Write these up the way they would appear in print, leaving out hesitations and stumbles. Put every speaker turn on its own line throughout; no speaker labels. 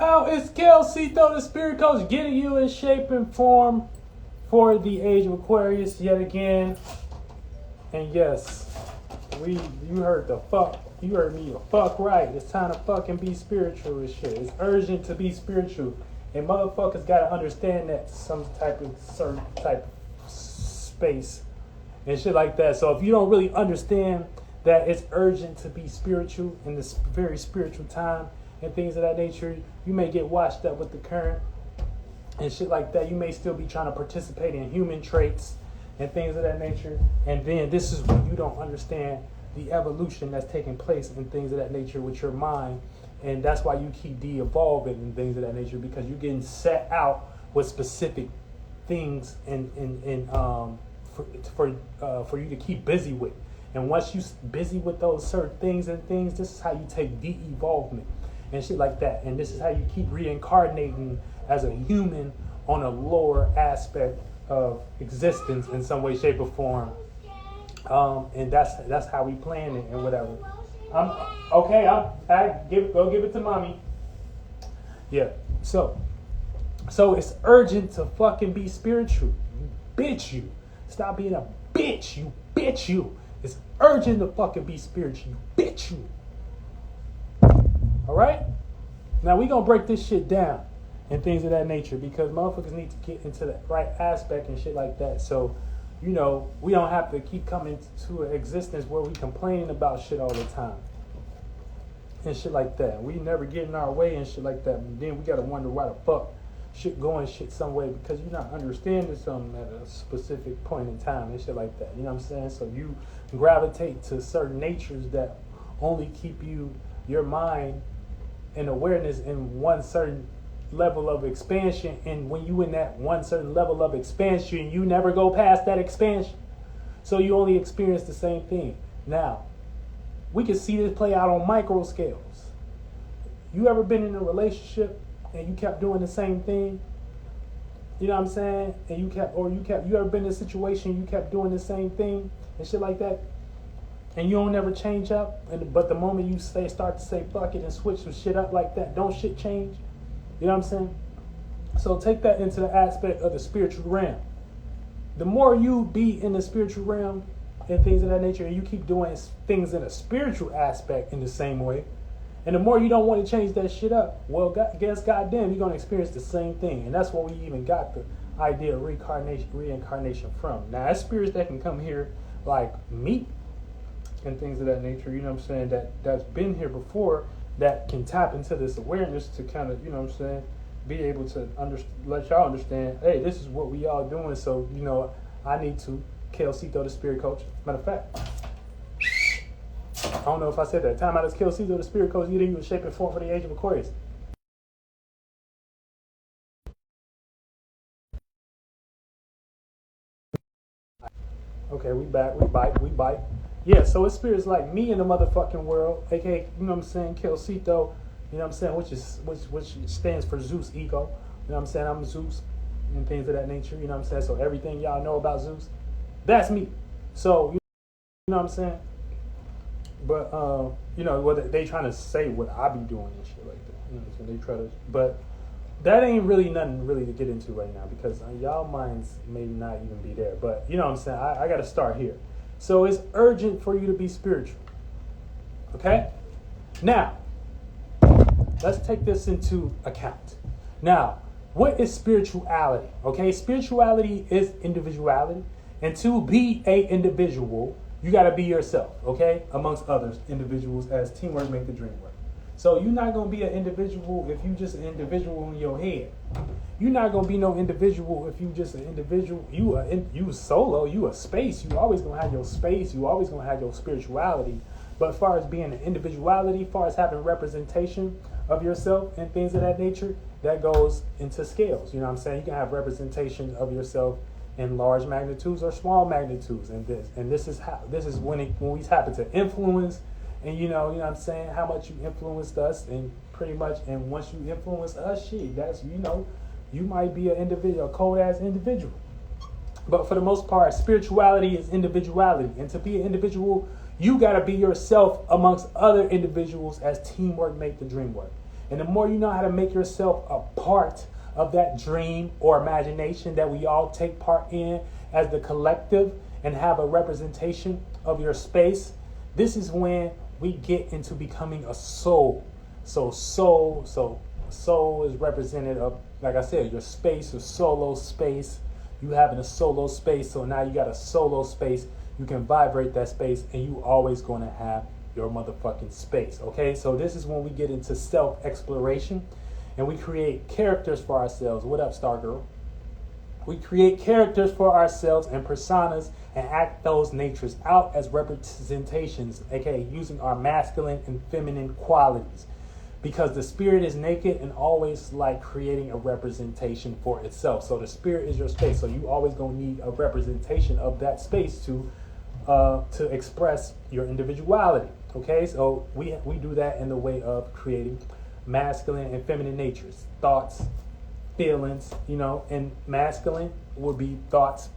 out? It's Ceito, the spirit coach, getting you in shape and form for the age of Aquarius yet again. And yes, you heard me the fuck right. It's time to fucking be spiritual and shit. It's urgent to be spiritual. And motherfuckers gotta understand that some certain type of space and shit like that. So if you don't really understand that it's urgent to be spiritual in this very spiritual time and things of that nature, you may get washed up with the current and shit like that. You may still be trying to participate in human traits and things of that nature. And then this is when you don't understand the evolution that's taking place and things of that nature with your mind. And that's why you keep de-evolving and things of that nature, because you're getting set out with specific things for you to keep busy with. And once you're busy with those certain things, this is how you take de-evolvement and shit like that. And this is how you keep reincarnating as a human on a lower aspect of existence in some way, shape, or form. And that's how we plan it and whatever. Go give it to mommy. Yeah. So it's urgent to fucking be spiritual. You stop being a bitch. You. It's urgent to fucking be spiritual. You. All right. Now we gonna break this shit down and things of that nature, because motherfuckers need to get into the right aspect and shit like that. So, we don't have to keep coming to an existence where we complaining about shit all the time and shit like that. We never get in our way and shit like that. And then we gotta wonder why the fuck shit going shit some way, because you're not understanding something at a specific point in time and shit like that. You know what I'm saying? So you gravitate to certain natures that only keep your mind and awareness in one certain level of expansion, and when you in that one certain level of expansion, you never go past that expansion, so you only experience the same thing. Now we can see this play out on micro scales. You ever been in a relationship and you kept doing the same thing? You know what I'm saying? And you ever been in a situation you kept doing the same thing and shit like that, and you don't never change up, but the moment you start to say fuck it and switch some shit up like that, don't shit change? You know what I'm saying? So take that into the aspect of the spiritual realm. The more you be in the spiritual realm and things of that nature, and you keep doing things in a spiritual aspect in the same way, and the more you don't want to change that shit up, well, guess goddamn, you're going to experience the same thing. And that's what we even got the idea of reincarnation from. Now, that's spirits that can come here like me and things of that nature, you know what I'm saying, that's been here before, that can tap into this awareness to kind of, you know what I'm saying, be able to let y'all understand, hey, this is what we all doing, so, I need to kill Ceito, the spirit coach. Matter of fact, I don't know if I said that. Time out is kill Ceito, the spirit coach, getting you in shape and form for the age of Aquarius. Okay, we back, we bite. Yeah, so it's spirits like me in the motherfucking world, aka, you know what I'm saying, kill Ceito, you know what I'm saying, which stands for Zeus ego. You know what I'm saying? I'm Zeus and things of that nature, you know what I'm saying? So everything y'all know about Zeus, that's me. So, you know what I'm saying? But what they trying to say what I be doing and shit like that. You know what I'm saying? They try to, but that ain't really nothing really to get into right now, because y'all minds may not even be there. But you know what I'm saying? I got to start here. So it's urgent for you to be spiritual. Okay? Now, let's take this into account. Now, what is spirituality? Okay, spirituality is individuality. And to be a individual, you got to be yourself, okay? Amongst others, individuals, as teamwork make the dream work. So you're not going to be an individual if you just an individual in your head. You're not going to be no individual if you just an individual. You solo, you a space. You always going to have your space. You always going to have your spirituality. But as far as being an individuality, as far as having representation of yourself and things of that nature, that goes into scales. You know what I'm saying? You can have representation of yourself in large magnitudes or small magnitudes. And this is when we happen to influence. And you know what I'm saying, how much you influenced us, and pretty much, and once you influence us, that's, you might be an individual, a cold ass individual. But for the most part, spirituality is individuality. And to be an individual, you gotta be yourself amongst other individuals, as teamwork make the dream work. And the more you know how to make yourself a part of that dream or imagination that we all take part in as the collective and have a representation of your space, this is when we get into becoming a soul. So soul is represented of, like I said, your space, your solo space. You having a solo space, so now you got a solo space. You can vibrate that space, and you always going to have your motherfucking space. Okay, so this is when we get into self-exploration, and we create characters for ourselves. What up, Star Girl? We create characters for ourselves and personas and act those natures out as representations, aka using our masculine and feminine qualities. Because the spirit is naked and always like creating a representation for itself. So the spirit is your space. So you always gonna need a representation of that space to express your individuality. Okay, so we do that in the way of creating masculine and feminine natures, thoughts, feelings, and masculine would be thoughts,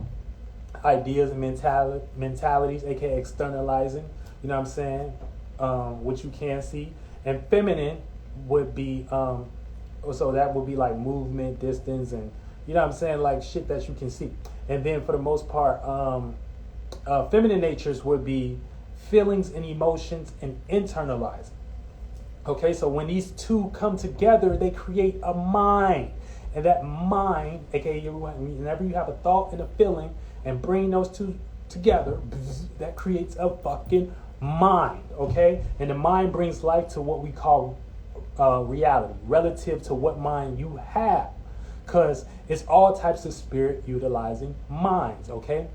ideas, and mentalities, aka externalizing, you know what I'm saying, what you can see. And feminine would be, so that would be like movement, distance, and you know what I'm saying, like shit that you can see. And then for the most part, feminine natures would be feelings and emotions and internalizing. Okay, so when these two come together, they create a mind. And that mind, aka whenever you have a thought and a feeling and bring those two together, that creates a fucking mind, okay? And the mind brings life to what we call reality, relative to what mind you have. Because it's all types of spirit utilizing minds, okay?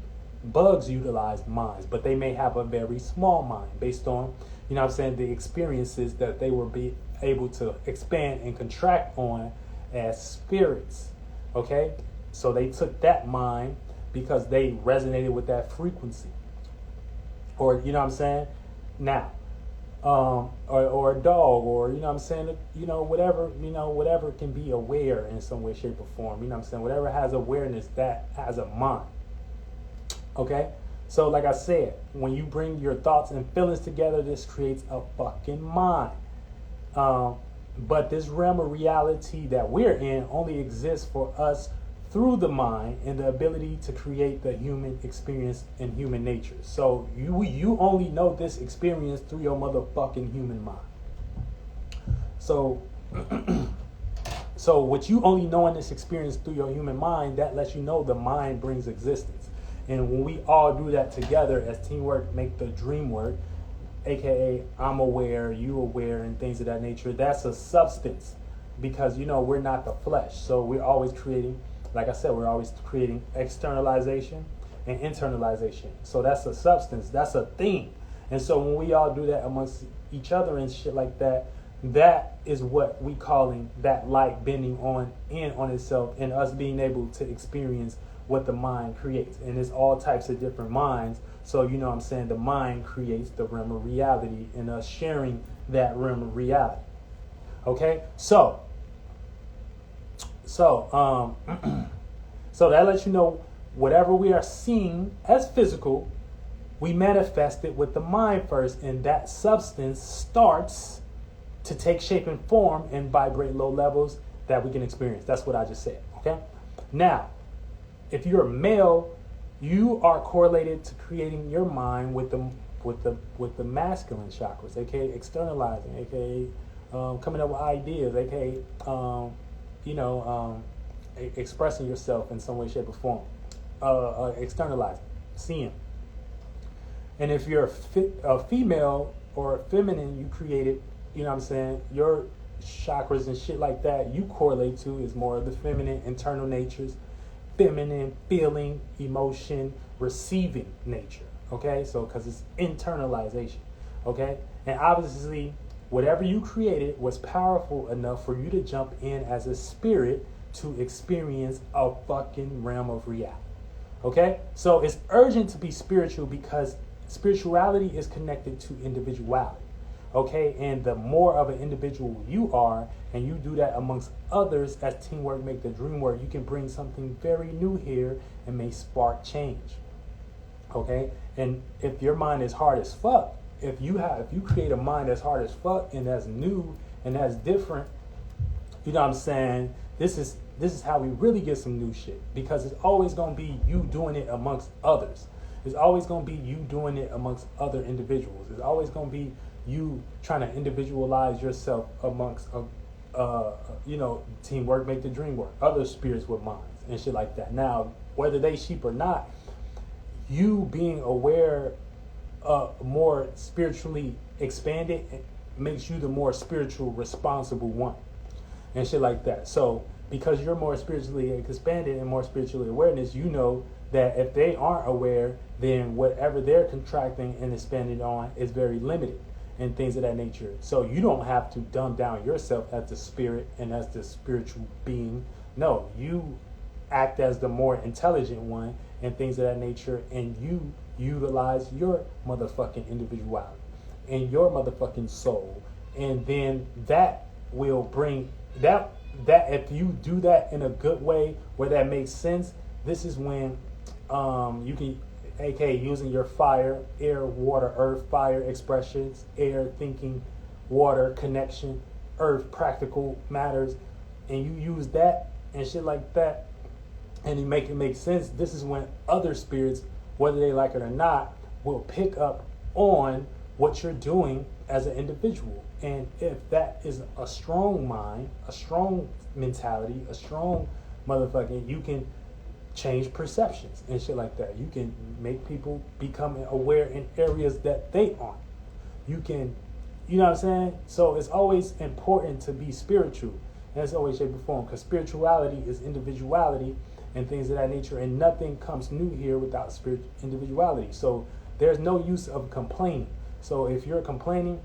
Bugs utilize minds, but they may have a very small mind based on, you know what I'm saying, the experiences that they will be able to expand and contract on as spirits, okay? So they took that mind because they resonated with that frequency. Or, you know what I'm saying? Now, or a dog, or, you know what I'm saying, whatever can be aware in some way, shape, or form, you know what I'm saying? Whatever has awareness, that has a mind. Okay? So, like I said, when you bring your thoughts and feelings together, this creates a fucking mind. But this realm of reality that we're in only exists for us through the mind and the ability to create the human experience and human nature. So you only know this experience through your motherfucking human mind. So so what you only know in this experience through your human mind, that lets you know the mind brings existence. And when we all do that together as teamwork, make the dream work, aka I'm aware, you aware, and things of that nature, that's a substance, because we're not the flesh. So we're always creating, like I said, we're always creating externalization and internalization. So that's a substance, that's a thing. And so when we all do that amongst each other and shit like that, that is what we calling that light bending on itself, and us being able to experience what the mind creates. And it's all types of different minds. So, you know what I'm saying, the mind creates the realm of reality, and us sharing that realm of reality. Okay? So that lets you know whatever we are seeing as physical, we manifest it with the mind first, and that substance starts to take shape and form and vibrate low levels that we can experience. That's what I just said. Okay? Now, if you're a male, you are correlated to creating your mind with the masculine chakras, aka externalizing, aka coming up with ideas, aka expressing yourself in some way, shape, or form, externalizing, seeing. And if you're a female or feminine, you created, you know what I'm saying, your chakras and shit like that you correlate to is more of the feminine internal natures, feminine feeling, emotion, receiving nature. Okay, so because it's internalization. Okay, and obviously whatever you created was powerful enough for you to jump in as a spirit to experience a fucking realm of reality. Okay, so it's urgent to be spiritual because spirituality is connected to individuality. Okay, and the more of an individual you are, and you do that amongst others as teamwork make the dream work, you can bring something very new here and may spark change. Okay, and if your mind is hard as fuck, if you create a mind that's hard as fuck and that's new and that's different, You know what I'm saying? This is how we really get some new shit, because it's always gonna be you doing it amongst others. It's always gonna be you doing it amongst other individuals. It's always gonna be you trying to individualize yourself amongst teamwork make the dream work. Other spirits with minds and shit like that. Now, whether they sheep or not, you being aware, more spiritually expanded, makes you the more spiritual responsible one and shit like that. So because you're more spiritually expanded and more spiritually awareness, you know that if they aren't aware, then whatever they're contracting and expanding on is very limited and things of that nature. So you don't have to dumb down yourself as the spirit and as the spiritual being. No, you act as the more intelligent one and things of that nature, and you utilize your motherfucking individuality and your motherfucking soul. And then that will bring that if you do that in a good way where that makes sense, this is when you can, aka using your fire, air, water, earth, fire expressions, air, thinking, water, connection, earth, practical matters, and you use that and shit like that, and you make it make sense. This is when other spirits, whether they like it or not, will pick up on what you're doing as an individual. And if that is a strong mind, a strong mentality, a strong motherfucking, you can change perceptions and shit like that. You can make people become aware in areas that they aren't. You can, you know what I'm saying? So it's always important to be spiritual. And it's always shape or form, because spirituality is individuality and things of that nature, and nothing comes new here without individuality. So there's no use of complaining. So if you're complaining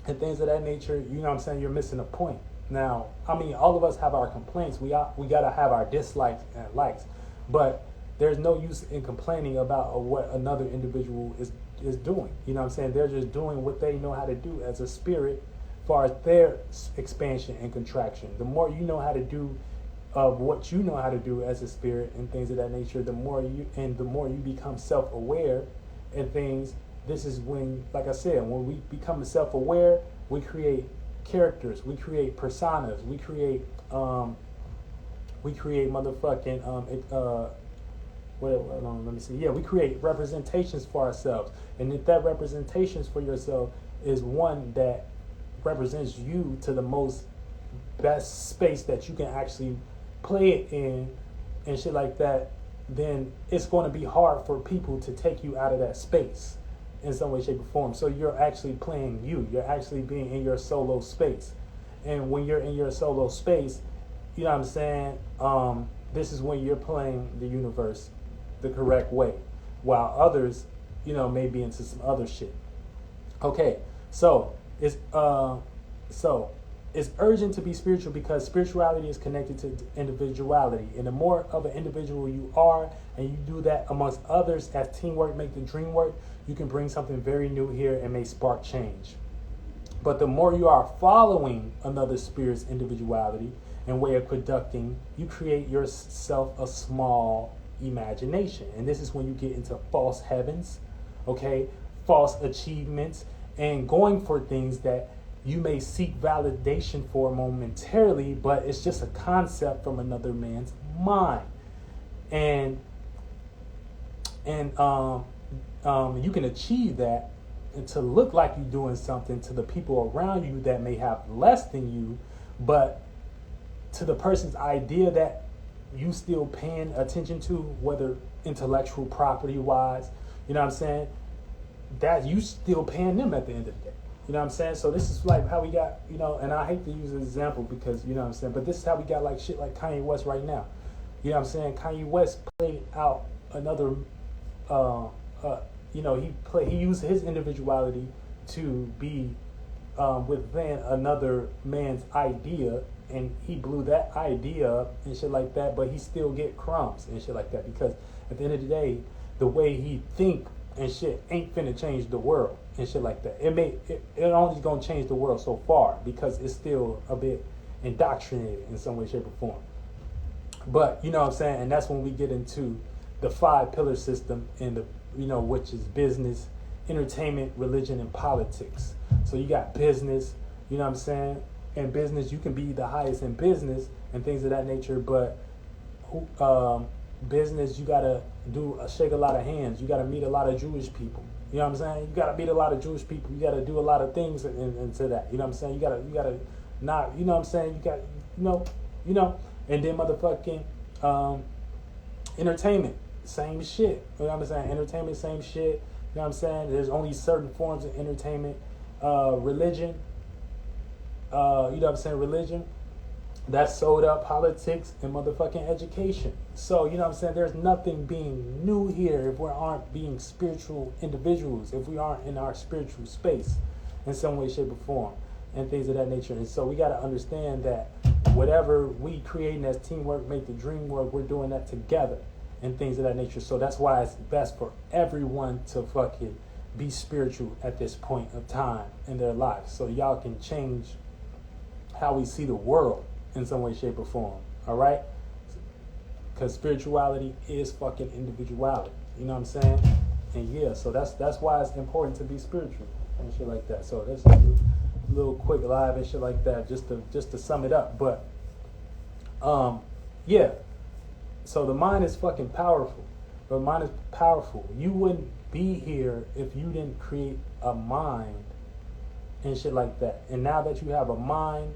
and things of that nature, you know what I'm saying, you're missing a point. Now, I mean, all of us have our complaints. We got to have our dislikes and likes. But there's no use in complaining about what another individual is doing. You know what I'm saying? They're just doing what they know how to do as a spirit, as far as their expansion and contraction. The more you know how to do of what you know how to do as a spirit and things of that nature, the more you become self-aware and things. This is when, like I said, when we become self-aware, we create characters, we create personas, we create motherfucking let me see. Yeah, we create representations for ourselves, and if that representations for yourself is one that represents you to the most best space that you can actually play it in and shit like that, then it's going to be hard for people to take you out of that space in some way, shape, or form. So you're actually playing you. You're actually being in your solo space. And when you're in your solo space, you know what I'm saying? This is when you're playing the universe the correct way, while others, you know, may be into some other shit. Okay, so it's urgent to be spiritual, because spirituality is connected to individuality. And the more of an individual you are, and you do that amongst others, as teamwork make the dream work, you can bring something very new here and may spark change. But the more you are following another spirit's individuality and way of conducting, you create yourself a small imagination. And this is when you get into false heavens, okay, false achievements, and going for things that you may seek validation for momentarily, but it's just a concept from another man's mind. And you can achieve that and to look like you're doing something to the people around you that may have less than you, but to the person's idea that you still paying attention to, whether intellectual property wise, you know what I'm saying, that you still paying them at the end of the day. You know what I'm saying? So this is like how we got, you know, and I hate to use an example because, you know what I'm saying, but this is how we got like shit like Kanye West right now. You know what I'm saying? Kanye West played out another, he used his individuality to be within another man's idea, and he blew that idea up and shit like that, but he still get crumbs and shit like that, because at the end of the day, the way he think and shit ain't finna change the world and shit like that. It only gonna change the world so far, because it's still a bit indoctrinated in some way, shape, or form. But you know what I'm saying, and that's when we get into the 5-pillar system, and the, you know, which is business, entertainment, religion, and politics. So you got business, you know what I'm saying, in business, you can be the highest in business and things of that nature, but business, you gotta shake a lot of hands. You gotta meet a lot of Jewish people. You know what I'm saying? You gotta meet a lot of Jewish people. You gotta do a lot of things into that. You know what I'm saying? You gotta not. You know what I'm saying? You got and then motherfucking entertainment, same shit. You know what I'm saying? Entertainment, same shit. You know what I'm saying? There's only certain forms of entertainment. Religion. You know what I'm saying? Religion. That's sold up, politics, and motherfucking education. So, you know what I'm saying? There's nothing being new here if we aren't being spiritual individuals, if we aren't in our spiritual space in some way, shape, or form, and things of that nature. And so we got to understand that whatever we creating as teamwork, make the dream work, we're doing that together and things of that nature. So that's why it's best for everyone to fucking be spiritual at this point of time in their lives. So y'all can change how we see the world in some way, shape, or form. All right? Because spirituality is fucking individuality. You know what I'm saying? And yeah, so that's why it's important to be spiritual and shit like that. So that's a little quick live and shit like that, just to sum it up. But yeah. So the mind is fucking powerful. The mind is powerful. You wouldn't be here if you didn't create a mind and shit like that. And now that you have a mind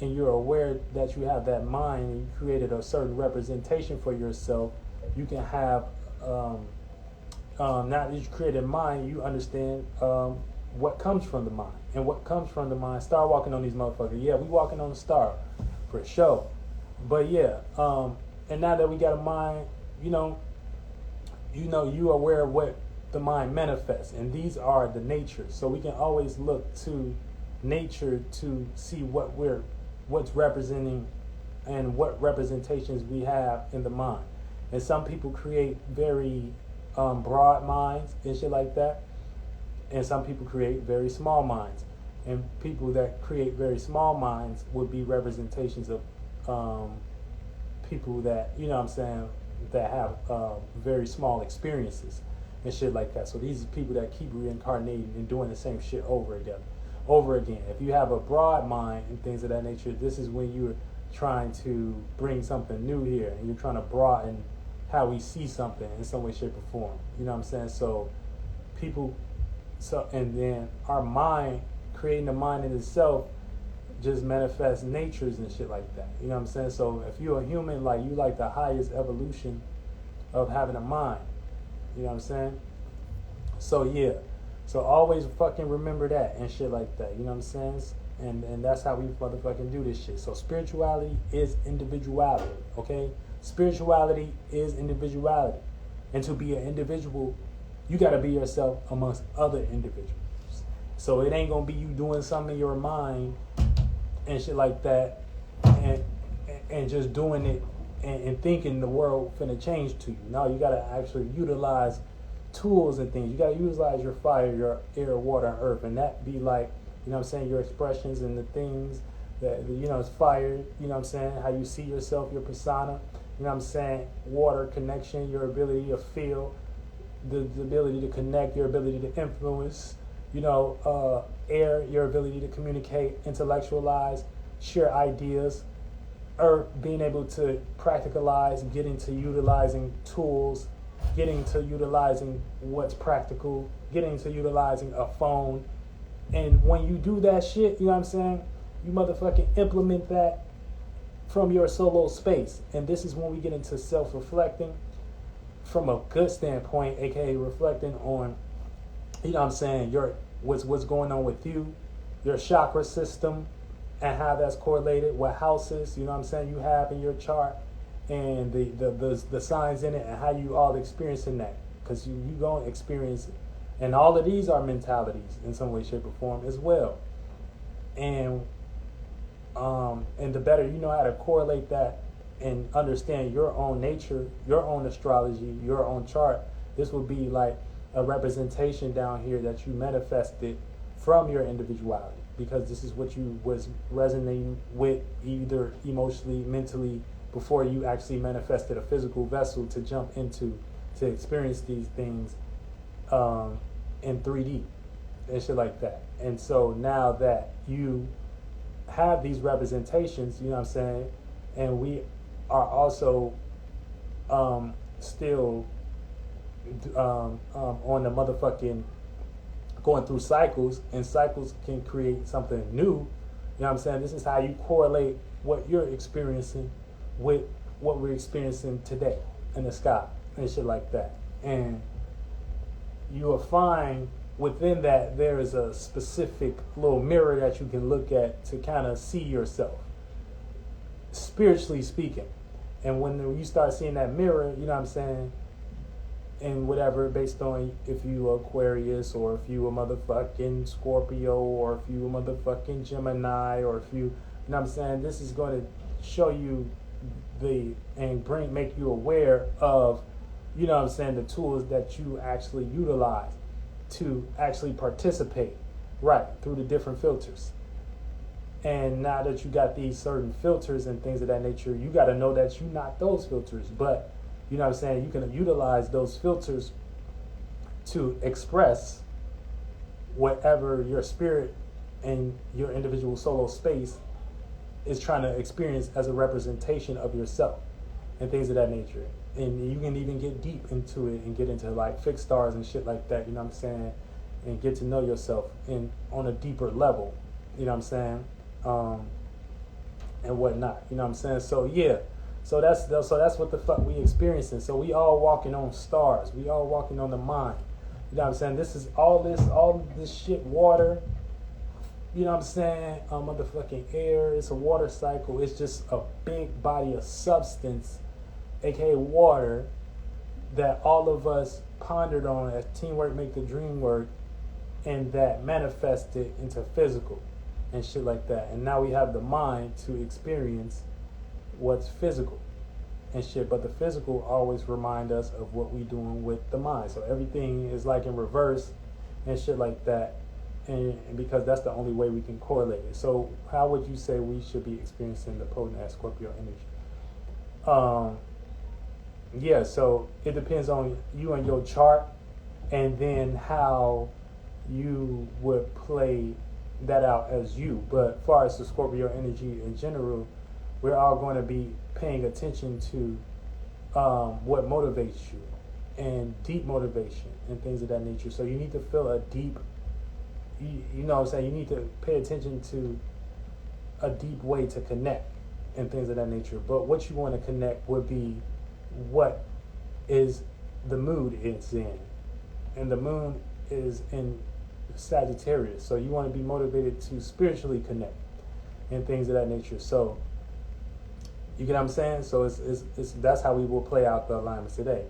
and you're aware that you have that mind and you created a certain representation for yourself, you can have now that you created a mind, you understand what comes from the mind. And what comes from the mind, start walking on these motherfuckers. Yeah, we walking on the star for sure. But yeah, and now that we got a mind, you aware of what the mind manifests, and these are the natures. So we can always look to nature to see what's representing and what representations we have in the mind. And some people create very broad minds and shit like that, and some people create very small minds. And people that create very small minds would be representations of people that, you know what I'm saying, that have very small experiences and shit like that. So these are people that keep reincarnating and doing the same shit over again. If you have a broad mind and things of that nature, this is when you're trying to bring something new here and you're trying to broaden how we see something in some way, shape, or form. You know what I'm saying? So and then our mind, creating the mind in itself, just manifests natures and shit like that. You know what I'm saying? So if you're a human, like, you like the highest evolution of having a mind. You know what I'm saying? So yeah. So always fucking remember that and shit like that. You know what I'm saying? And that's how we motherfucking do this shit. So spirituality is individuality, okay? Spirituality is individuality. And to be an individual, you got to be yourself amongst other individuals. So it ain't going to be you doing something in your mind and shit like that and just doing it and thinking the world finna change to you. No, you got to actually utilize tools and things. You got to utilize your fire, your air, water, and earth. And that be like, you know what I'm saying, your expressions and the things that, it's fire, you know what I'm saying, how you see yourself, your persona, you know what I'm saying, water, connection, your ability to feel, the ability to connect, your ability to influence, air, your ability to communicate, intellectualize, share ideas, earth, being able to practicalize, getting to utilizing tools, getting to utilizing what's practical, getting to utilizing a phone. And when you do that shit, you know what I'm saying, you motherfucking implement that from your solo space. And this is when we get into self-reflecting from a good standpoint, aka reflecting on, you know what I'm saying, your what's going on with you, your chakra system, and how that's correlated, what houses, you know what I'm saying, you have in your chart, and the signs in it, and how you all experiencing that, because you gonna experience it. And all of these are mentalities in some way, shape, or form as well. And the better you know how to correlate that and understand your own nature, your own astrology, your own chart, this will be like a representation down here that you manifested from your individuality, because this is what you was resonating with, either emotionally, mentally, before you actually manifested a physical vessel to jump into, to experience these things in 3D and shit like that. And so now that you have these representations, you know what I'm saying? And we are also still on the motherfucking going through cycles, and cycles can create something new. You know what I'm saying? This is how you correlate what you're experiencing with what we're experiencing today in the sky and shit like that. And you will find within that there is a specific little mirror that you can look at to kind of see yourself, spiritually speaking. And when you start seeing that mirror, you know what I'm saying, and whatever, based on if you Aquarius, or if you a motherfucking Scorpio, or if you a motherfucking Gemini, or if you know what I'm saying, this is going to show you make you aware of, you know what I'm saying, the tools that you actually utilize to actually participate, right, through the different filters. And now that you got these certain filters and things of that nature, you got to know that you're not those filters. But, you know what I'm saying, you can utilize those filters to express whatever your spirit and your individual solo space is trying to experience as a representation of yourself and things of that nature. And you can even get deep into it and get into like fixed stars and shit like that, you know what I'm saying, and get to know yourself on a deeper level, you know what I'm saying, and whatnot, you know what I'm saying. So yeah, so that's what the fuck we experiencing. So we all walking on stars, we all walking on the mind, you know what I'm saying. This is all this shit, water, you know what I'm saying, motherfucking air. It's a water cycle. It's just a big body of substance, aka water, that all of us pondered on as teamwork make the dream work, and that manifested into physical and shit like that. And now we have the mind to experience what's physical and shit, but the physical always remind us of what we doing with the mind. So everything is like in reverse and shit like that, and because that's the only way we can correlate it. So how would you say we should be experiencing the potent ass Scorpio energy? Yeah, so it depends on you and your chart, and then how you would play that out as you. But as far as the Scorpio energy in general, we're all going to be paying attention to what motivates you, and deep motivation and things of that nature. So you need to feel a deep, you know what I'm saying, you need to pay attention to a deep way to connect and things of that nature. But what you want to connect would be what is the mood it's in, and the moon is in Sagittarius, so you want to be motivated to spiritually connect and things of that nature. So you get what I'm saying. So it's that's how we will play out the alignments today.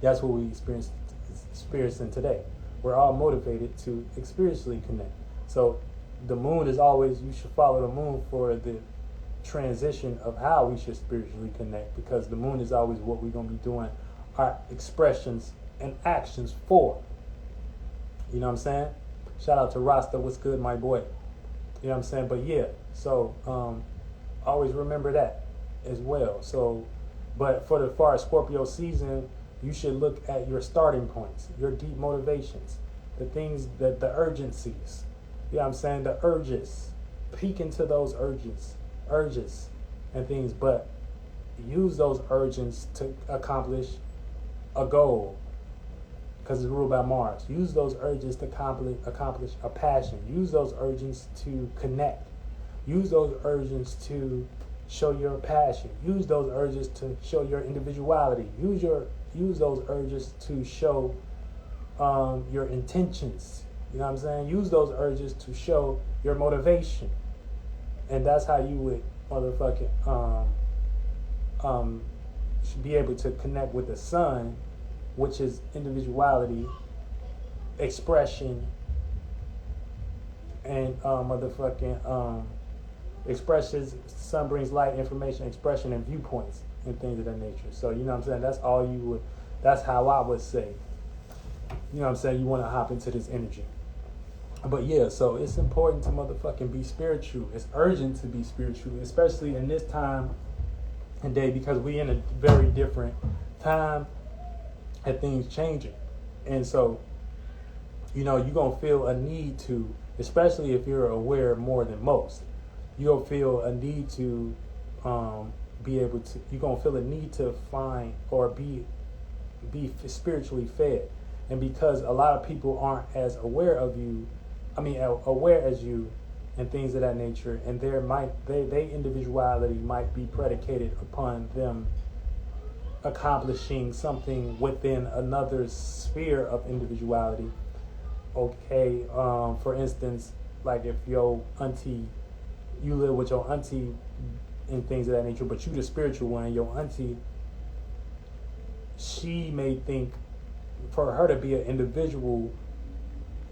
That's what we experiencing today. We're all motivated to spiritually connect. So the moon is always, you should follow the moon for the transition of how we should spiritually connect, because the moon is always what we're going to be doing our expressions and actions for. You know what I'm saying? Shout out to Rasta, what's good, my boy? You know what I'm saying? But yeah, so always remember that as well. So, but for the far as Scorpio season, you should look at your starting points, your deep motivations, the things that the urgencies, you know what I'm saying, the urges. Peek into those urges and things, but use those urges to accomplish a goal, because it's ruled by Mars. Use those urges to accomplish a passion. Use those urges to connect. Use those urges to show your passion. Use those urges to show your individuality. Use those urges to show your intentions. You know what I'm saying? Use those urges to show your motivation. And that's how you would motherfucking should be able to connect with the sun, which is individuality, expression, and expressions. Sun brings light, information, expression, and viewpoints and things of that nature. So you know what I'm saying? That's all you would. That's how I would say. You know what I'm saying? You want to hop into this energy. But yeah, so it's important to motherfucking be spiritual. It's urgent to be spiritual, especially in this time and day, because we in a very different time and things changing. And so, you know, you're going to feel a need to, especially if you're aware more than most, you'll feel a need to be able to. You're gonna feel a need to find or be spiritually fed, and because a lot of people aren't as aware of you, aware as you, and things of that nature, and their individuality might be predicated upon them accomplishing something within another sphere of individuality. Okay, for instance, like if your auntie, you live with your auntie and things of that nature, but you the spiritual one, and your auntie, she may think for her to be an individual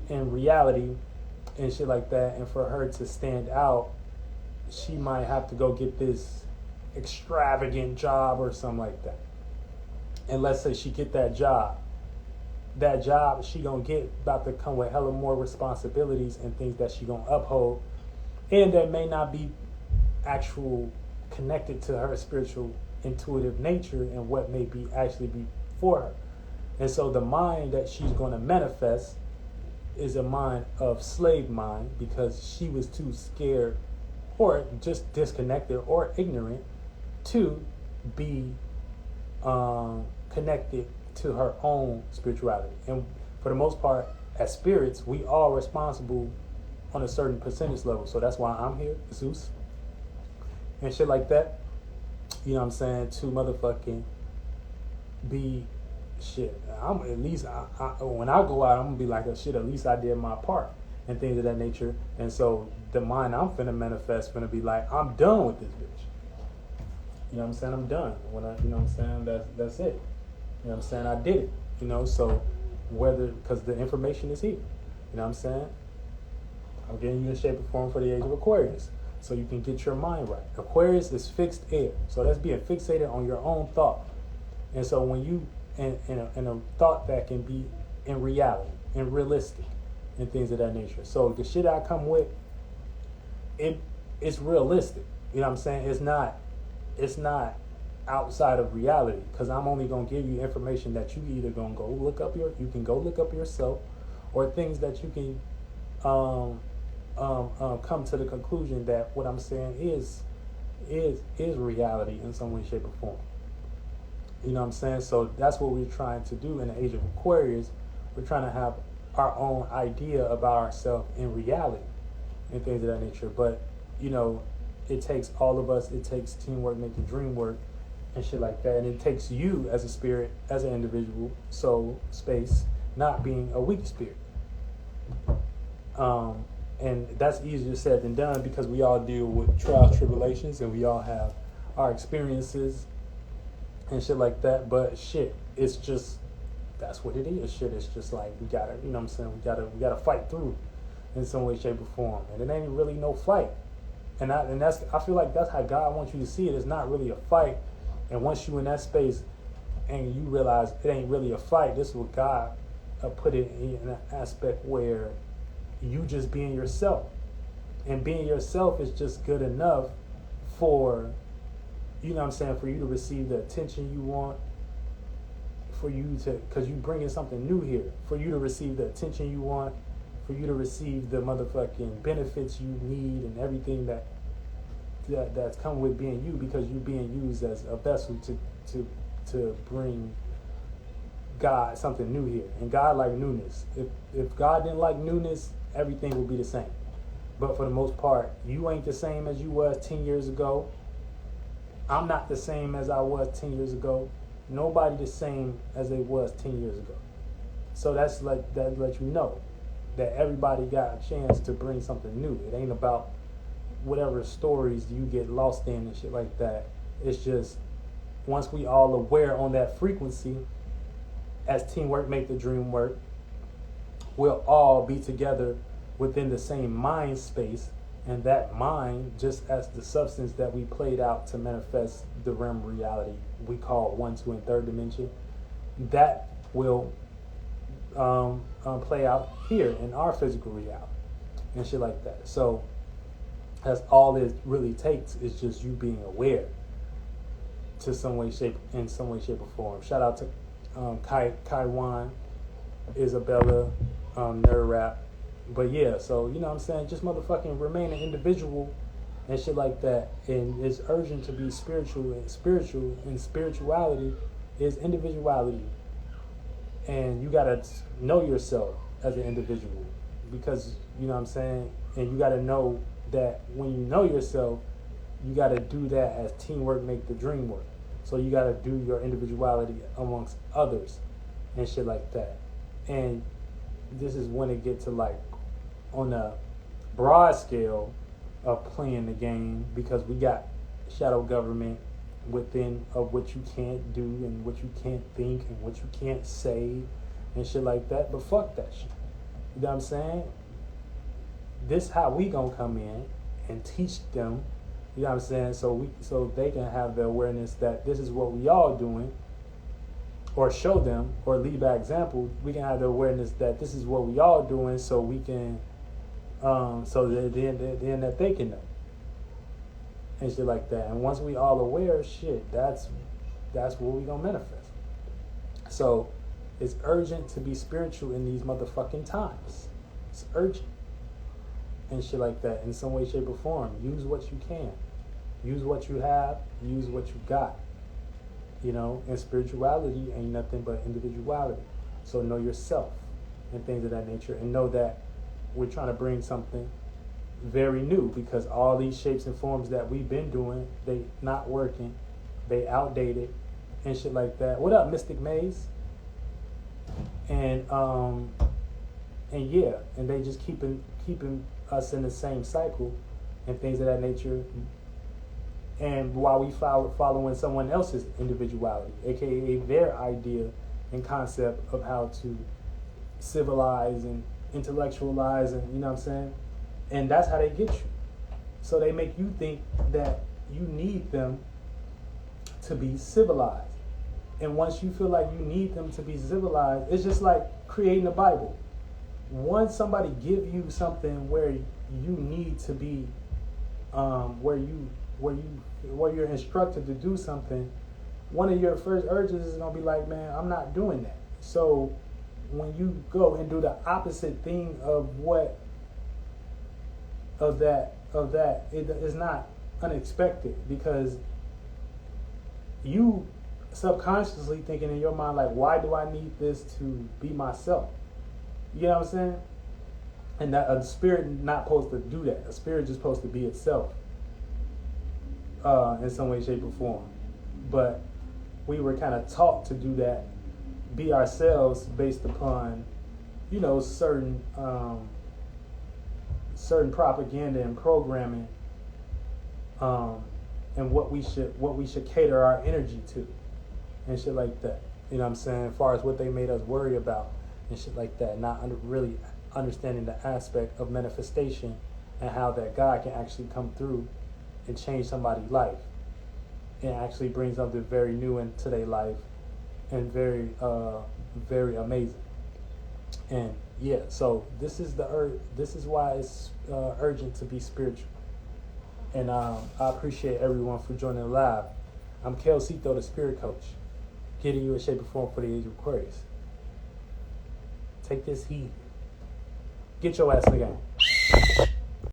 in reality and shit like that, and for her to stand out, she might have to go get this extravagant job or something like that. And let's say she get that job she gonna get about to come with hella more responsibilities and things that she gonna uphold, and that may not be actual connected to her spiritual intuitive nature and what may be actually be for her. And so the mind that she's going to manifest is a mind of slave mind, because she was too scared or just disconnected or ignorant to be connected to her own spirituality. And for the most part, as spirits, we are responsible on a certain percentage level. So that's why I'm here, Zeus, and shit like that. You know what I'm saying? To motherfucking be shit. I'm at least when I go out, I'm gonna be like, oh, shit, at least I did my part and things of that nature. And so the mind I'm finna manifest finna be like, I'm done with this bitch. You know what I'm saying? I'm done. You know what I'm saying? That's it. You know what I'm saying? I did it. You know, so because the information is here. You know what I'm saying? I'm getting you in shape or form for the age of Aquarius, so you can get your mind right. Aquarius is fixed air, so that's being fixated on your own thought. And so when you in a thought that can be in reality and realistic and things of that nature. So the shit I come with, it's realistic. You know what I'm saying? It's not outside of reality, because I'm only gonna give you information that you either gonna go look up yourself, or things that you can come to the conclusion that what I'm saying is reality in some way, shape, or form. You know what I'm saying? So that's what we're trying to do in the age of Aquarius. We're trying to have our own idea about ourselves in reality and things of that nature. But, you know, it takes all of us. It takes teamwork, make the dream work, and shit like that. And it takes you as a spirit, as an individual, soul, space, not being a weak spirit. And that's easier said than done, because we all deal with trials, tribulations, and we all have our experiences and shit like that. But shit, it's just, that's what it is. Shit, it's just like, we gotta, you know what I'm saying, we gotta fight through in some way, shape, or form. And it ain't really no fight. And I feel like that's how God wants you to see it. It's not really a fight. And once you in that space and you realize it ain't really a fight, this is what God put it in an aspect where you just being yourself. And being yourself is just good enough for, you know what I'm saying, for you to receive the attention you want, for you to, because you bringing something new here, for you to receive the attention you want, for you to receive the motherfucking benefits you need and everything that's come with being you, because you're being used as a vessel to bring God something new here. And God like newness. If God didn't like newness, everything would be the same. But for the most part, you ain't the same as you was 10 years ago. I'm not the same as I was 10 years ago. Nobody the same as they was 10 years ago. So that let you know that everybody got a chance to bring something new. It ain't about whatever stories you get lost in and shit like that. It's just, once we all aware on that frequency, as teamwork make the dream work, we'll all be together within the same mind space, and that mind, just as the substance that we played out to manifest the realm reality we call 1, 2, and 3rd dimension, that will play out here in our physical reality and shit like that. So that's all it really takes, is just you being aware to some way, shape, or form. Shout out to Kaiwan, Isabella, Nerd Rap. But yeah, so you know what I'm saying, just motherfucking remain an individual and shit like that. And it's urgent to be spiritual, and spirituality is individuality. And you gotta know yourself as an individual, because you know what I'm saying, and you gotta know that when you know yourself, you gotta do that as teamwork make the dream work. So you gotta do your individuality amongst others and shit like that. And this is when it gets to like on a broad scale of playing the game, because we got shadow government within of what you can't do and what you can't think and what you can't say and shit like that. But fuck that shit. You know what I'm saying? This how we gonna come in and teach them, you know what I'm saying, so they can have the awareness that this is what we all doing, or show them or lead by example. We can have the awareness that this is what we all doing, so we can so that then that they can know and shit like that. And once we all aware, shit, that's what we gonna manifest. So it's urgent to be spiritual in these motherfucking times. It's urgent and shit like that in some way, shape, or form. Use what you can. Use what you have. Use what you got. You know, and spirituality ain't nothing but individuality. So know yourself and things of that nature, and know that we're trying to bring something very new, because all these shapes and forms that we've been doing, they not working, they outdated and shit like that. What up, Mystic Maze? And yeah, and they just keeping us in the same cycle and things of that nature. And while we following someone else's individuality, aka their idea and concept of how to civilize and intellectualize, and you know what I'm saying? And that's how they get you. So they make you think that you need them to be civilized. And once you feel like you need them to be civilized, it's just like creating a Bible. Once somebody give you something where you need to be, where you're instructed to do something, one of your first urges is gonna be like, man, I'm not doing that. So when you go and do the opposite thing of that, it is not unexpected, because you subconsciously thinking in your mind, like, why do I need this to be myself? You know what I'm saying? And that a spirit not supposed to do that. A spirit just supposed to be itself in some way, shape, or form. But we were kind of taught to do that, be ourselves based upon, you know, certain propaganda and programming, and what we should cater our energy to and shit like that. You know what I'm saying? As far as what they made us worry about and shit like that, not really understanding the aspect of manifestation and how that God can actually come through and change somebody's life and actually bring something very new into their life and very amazing. And yeah, so this is why it's urgent to be spiritual. And I appreciate everyone for joining live. I'm Ceito, the Spirit Coach, getting you a shape or form for the age of Aquarius. Take this heat. Get your ass in the game.